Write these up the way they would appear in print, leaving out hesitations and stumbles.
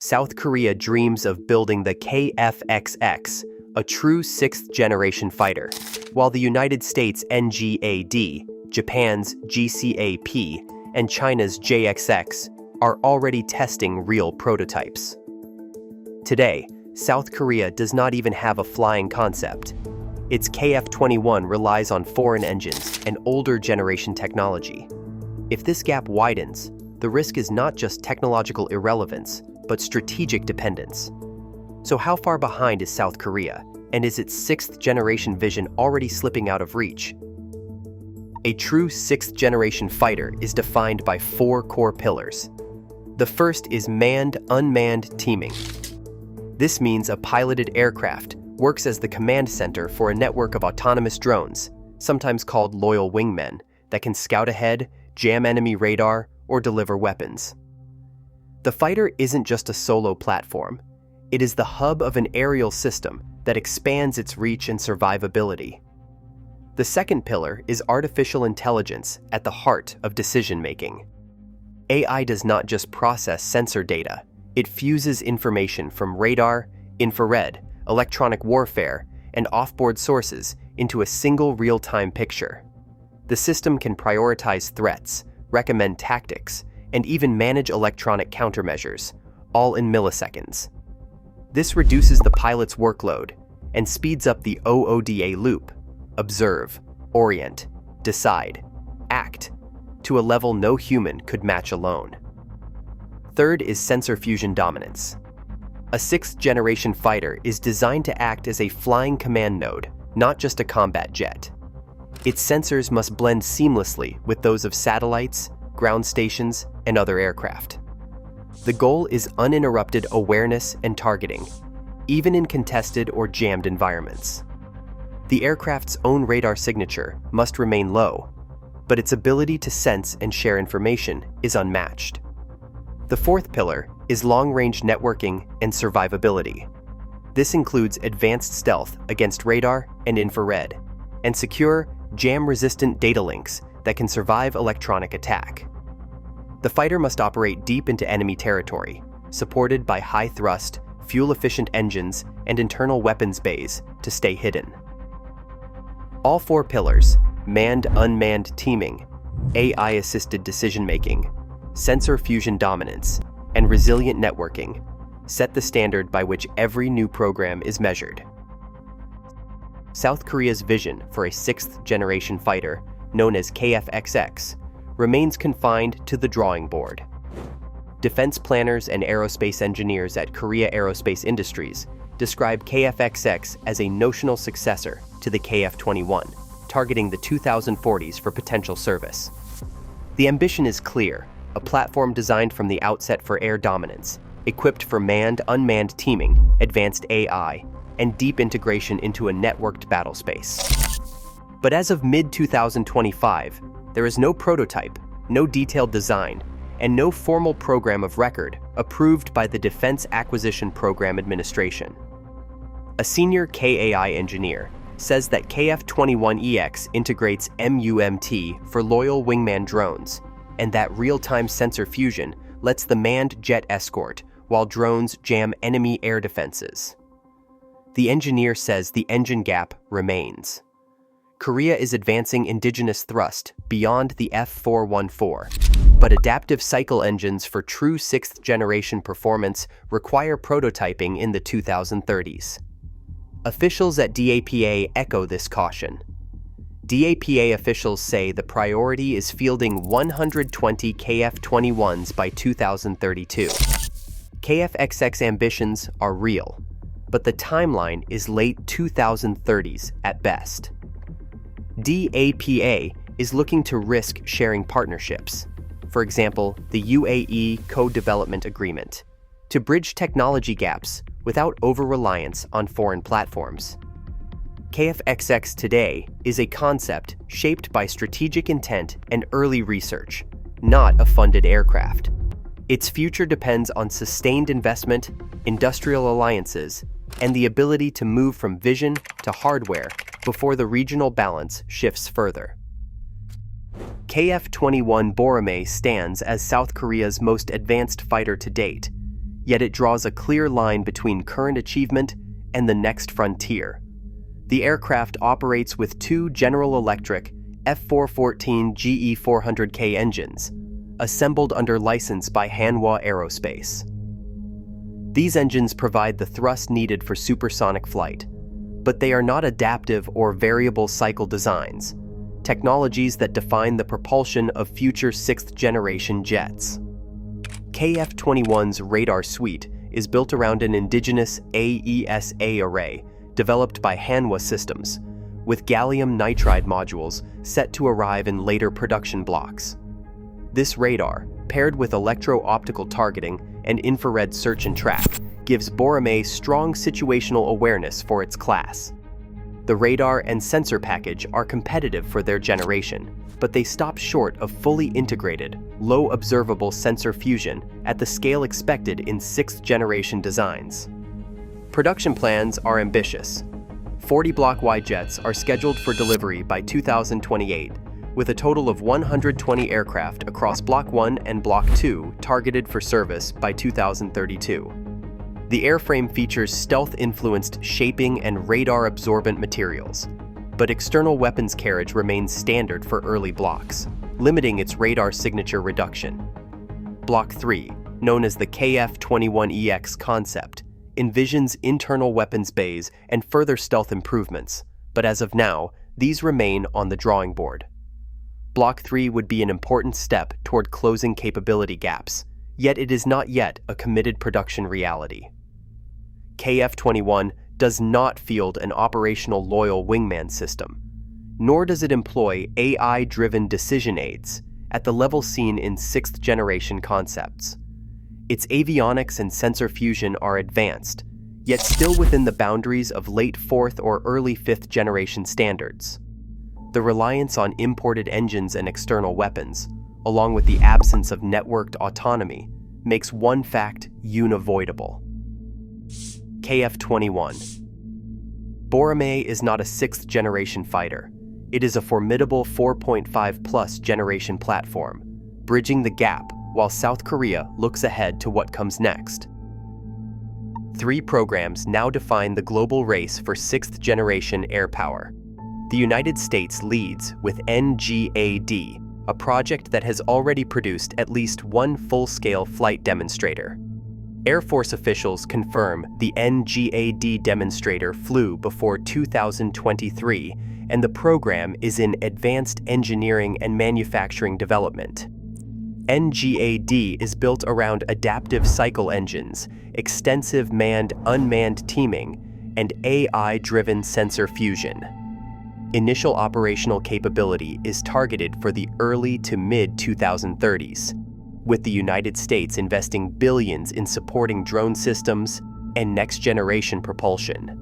South Korea dreams of building the KF-XX, a true sixth-generation fighter, while the United States' NGAD, Japan's GCAP, and China's JXX are already testing real prototypes. Today, South Korea does not even have a flying concept. Its KF-21 relies on foreign engines and older generation technology. If this gap widens, the risk is not just technological irrelevance, but strategic dependence. So how far behind is South Korea, and is its sixth-generation vision already slipping out of reach? A true sixth-generation fighter is defined by 4 core pillars. The first is manned-unmanned teaming. This means a piloted aircraft works as the command center for a network of autonomous drones, sometimes called loyal wingmen, that can scout ahead, jam enemy radar, or deliver weapons. The fighter isn't just a solo platform. It is the hub of an aerial system that expands its reach and survivability. The second pillar is artificial intelligence at the heart of decision-making. AI does not just process sensor data, it fuses information from radar, infrared, electronic warfare, and off-board sources into a single real-time picture. The system can prioritize threats, recommend tactics, and even manage electronic countermeasures, all in milliseconds. This reduces the pilot's workload and speeds up the OODA loop, observe, orient, decide, act, to a level no human could match alone. Third is sensor fusion dominance. A sixth-generation fighter is designed to act as a flying command node, not just a combat jet. Its sensors must blend seamlessly with those of satellites, ground stations, and other aircraft. The goal is uninterrupted awareness and targeting, even in contested or jammed environments. The aircraft's own radar signature must remain low, but its ability to sense and share information is unmatched. The fourth pillar is long-range networking and survivability. This includes advanced stealth against radar and infrared, and secure, jam-resistant data links that can survive electronic attack. The fighter must operate deep into enemy territory, supported by high-thrust, fuel-efficient engines and internal weapons bays to stay hidden. All 4 pillars, manned-unmanned teaming, AI-assisted decision-making, sensor fusion dominance, and resilient networking, set the standard by which every new program is measured. South Korea's vision for a sixth-generation fighter, known as KF-XX, remains confined to the drawing board. Defense planners and aerospace engineers at Korea Aerospace Industries describe KF-XX as a notional successor to the KF-21, targeting the 2040s for potential service. The ambition is clear, a platform designed from the outset for air dominance, equipped for manned-unmanned teaming, advanced AI, and deep integration into a networked battle space. But as of mid-2025, there is no prototype, no detailed design, and no formal program of record approved by the Defense Acquisition Program Administration. A senior KAI engineer says that KF-21EX integrates MUMT for loyal wingman drones, and that real-time sensor fusion lets the manned jet escort while drones jam enemy air defenses. The engineer says the engine gap remains. Korea is advancing indigenous thrust beyond the F414, but adaptive cycle engines for true sixth-generation performance require prototyping in the 2030s. Officials at DAPA echo this caution. DAPA officials say the priority is fielding 120 KF-21s by 2032. KF-XX ambitions are real, but the timeline is late 2030s at best. DAPA is looking to risk sharing partnerships, for example, the UAE Co-Development Agreement, to bridge technology gaps without over-reliance on foreign platforms. KF-XX today is a concept shaped by strategic intent and early research, not a funded aircraft. Its future depends on sustained investment, industrial alliances, and the ability to move from vision to hardware before the regional balance shifts further. KF-21 Boramae stands as South Korea's most advanced fighter to date, yet it draws a clear line between current achievement and the next frontier. The aircraft operates with two General Electric F414 GE400K engines, assembled under license by Hanwha Aerospace. These engines provide the thrust needed for supersonic flight, but they are not adaptive or variable cycle designs, technologies that define the propulsion of future sixth-generation jets. KF-21's radar suite is built around an indigenous AESA array developed by Hanwha Systems, with gallium nitride modules set to arrive in later production blocks. This radar, paired with electro-optical targeting and infrared search and track, gives Boramae strong situational awareness for its class. The radar and sensor package are competitive for their generation, but they stop short of fully integrated, low-observable sensor fusion at the scale expected in sixth-generation designs. Production plans are ambitious. 40 Block Y jets are scheduled for delivery by 2028, with a total of 120 aircraft across Block 1 and Block 2 targeted for service by 2032. The airframe features stealth-influenced shaping and radar-absorbent materials, but external weapons carriage remains standard for early blocks, limiting its radar signature reduction. Block 3, known as the KF-21EX concept, envisions internal weapons bays and further stealth improvements, but as of now, these remain on the drawing board. Block 3 would be an important step toward closing capability gaps, yet it is not yet a committed production reality. KF-21 does not field an operational loyal wingman system, nor does it employ AI-driven decision aids at the level seen in sixth-generation concepts. Its avionics and sensor fusion are advanced, yet still within the boundaries of late fourth or early fifth-generation standards. The reliance on imported engines and external weapons, along with the absence of networked autonomy, makes one fact unavoidable. KF-21. Boramae is not a sixth-generation fighter. It is a formidable 4.5+ generation platform, bridging the gap while South Korea looks ahead to what comes next. 3 programs now define the global race for sixth-generation air power. The United States leads with NGAD, a project that has already produced at least one full-scale flight demonstrator. Air Force officials confirm the NGAD demonstrator flew before 2023, and the program is in advanced engineering and manufacturing development. NGAD is built around adaptive cycle engines, extensive manned-unmanned teaming, and AI-driven sensor fusion. Initial operational capability is targeted for the early to mid-2030s, with the United States investing billions in supporting drone systems and next-generation propulsion.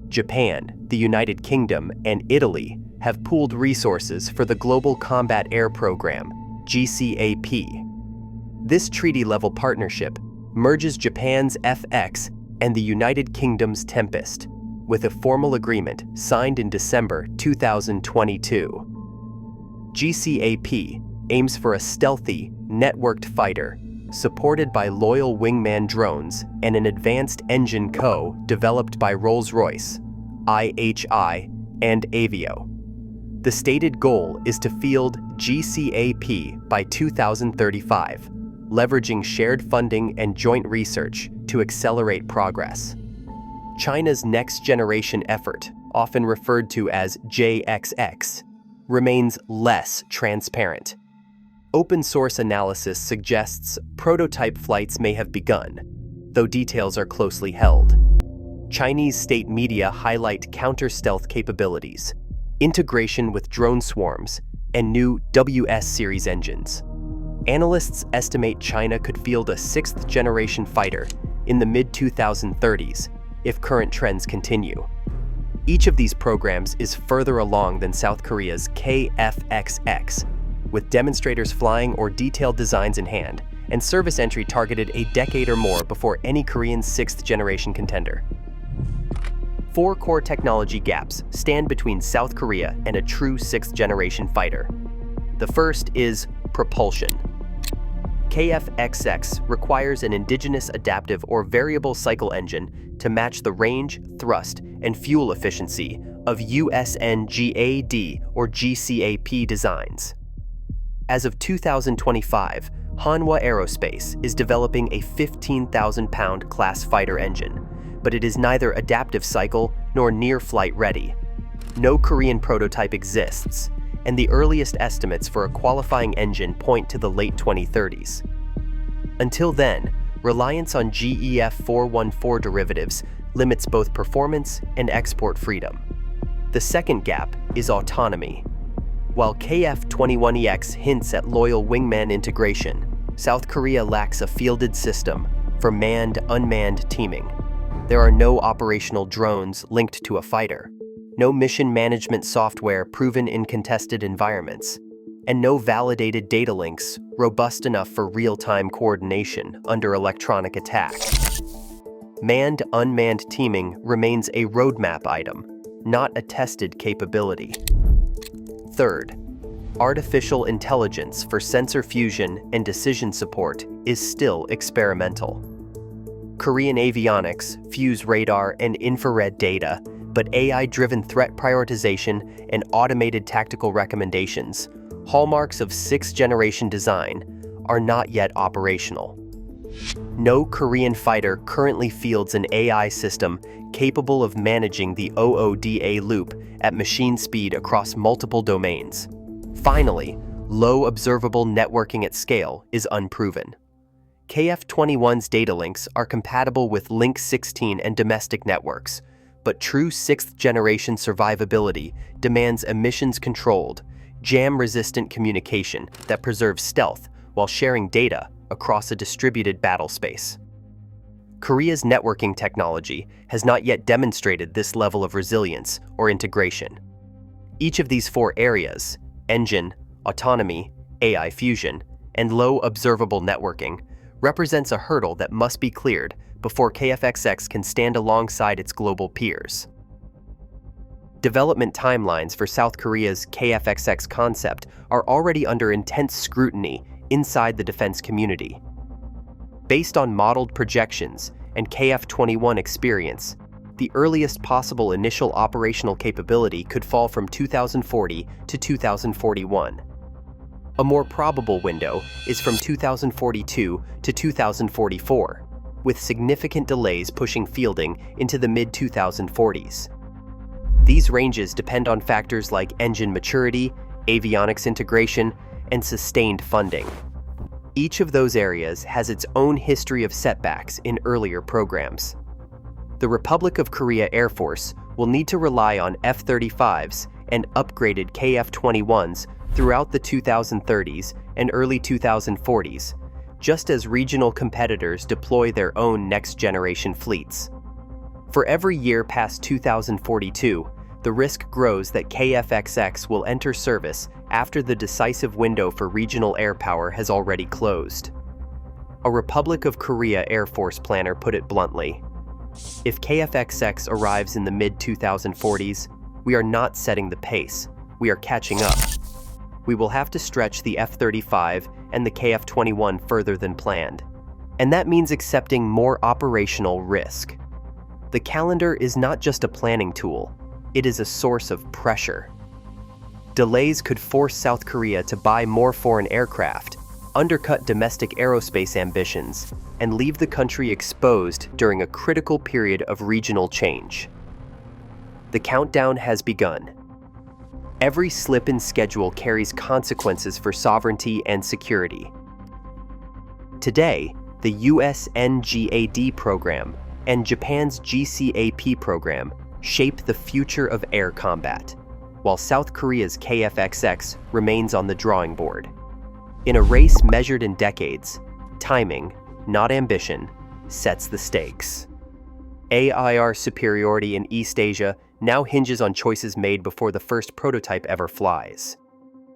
Japan, the United Kingdom, and Italy have pooled resources for the Global Combat Air Program, GCAP. This treaty-level partnership merges Japan's FX and the United Kingdom's Tempest, with a formal agreement signed in December 2022. GCAP aims for a stealthy, networked fighter, supported by loyal wingman drones and an advanced engine co-developed by Rolls-Royce, IHI, and Avio. The stated goal is to field GCAP by 2035, leveraging shared funding and joint research to accelerate progress. China's next-generation effort, often referred to as JXX, remains less transparent. Open-source analysis suggests prototype flights may have begun, though details are closely held. Chinese state media highlight counter-stealth capabilities, integration with drone swarms, and new WS-series engines. Analysts estimate China could field a sixth-generation fighter in the mid-2030s if current trends continue. Each of these programs is further along than South Korea's KF-XX, with demonstrators flying or detailed designs in hand, and service entry targeted a decade or more before any Korean sixth-generation contender. 4 core technology gaps stand between South Korea and a true sixth-generation fighter. The first is propulsion. KF-XX requires an indigenous adaptive or variable cycle engine to match the range, thrust, and fuel efficiency of USNGAD or GCAP designs. As of 2025, Hanwha Aerospace is developing a 15,000-pound class fighter engine, but it is neither adaptive cycle nor near-flight ready. No Korean prototype exists, and the earliest estimates for a qualifying engine point to the late 2030s. Until then, reliance on GEF 414 derivatives limits both performance and export freedom. The second gap is autonomy. While KF-21EX hints at loyal wingman integration, South Korea lacks a fielded system for manned-unmanned teaming. There are no operational drones linked to a fighter, no mission management software proven in contested environments, and no validated data links robust enough for real-time coordination under electronic attack. Manned-unmanned teaming remains a roadmap item, not a tested capability. Third, artificial intelligence for sensor fusion and decision support is still experimental. Korean avionics fuse radar and infrared data, but AI-driven threat prioritization and automated tactical recommendations, hallmarks of 6th-generation design, are not yet operational. No Korean fighter currently fields an AI system capable of managing the OODA loop at machine speed across multiple domains. Finally, low observable networking at scale is unproven. KF-21's data links are compatible with Link 16 and domestic networks, but true 6th-generation survivability demands emissions-controlled, jam-resistant communication that preserves stealth while sharing data across a distributed battle space. Korea's networking technology has not yet demonstrated this level of resilience or integration. Each of these four areas, engine, autonomy, AI fusion, and low observable networking, represents a hurdle that must be cleared before KF-XX can stand alongside its global peers. Development timelines for South Korea's KF-XX concept are already under intense scrutiny inside the defense community. Based on modeled projections and KF-21 experience, the earliest possible initial operational capability could fall from 2040 to 2041. A more probable window is from 2042 to 2044, with significant delays pushing fielding into the mid-2040s. These ranges depend on factors like engine maturity, avionics integration, and sustained funding. Each of those areas has its own history of setbacks in earlier programs. The Republic of Korea Air Force will need to rely on F-35s and upgraded KF-21s throughout the 2030s and early 2040s, just as regional competitors deploy their own next-generation fleets. For every year past 2042, the risk grows that KF-XX will enter service after the decisive window for regional air power has already closed. A Republic of Korea Air Force planner put it bluntly: if KF-XX arrives in the mid-2040s, we are not setting the pace, we are catching up. We will have to stretch the F-35 and the KF-21 further than planned, and that means accepting more operational risk. The calendar is not just a planning tool, it is a source of pressure. Delays could force South Korea to buy more foreign aircraft, undercut domestic aerospace ambitions, and leave the country exposed during a critical period of regional change. The countdown has begun. Every slip in schedule carries consequences for sovereignty and security. Today, the USNGAD program and Japan's GCAP program shape the future of air combat, while South Korea's KF-XX remains on the drawing board. In a race measured in decades, timing, not ambition, sets the stakes. AIR superiority in East Asia now hinges on choices made before the first prototype ever flies.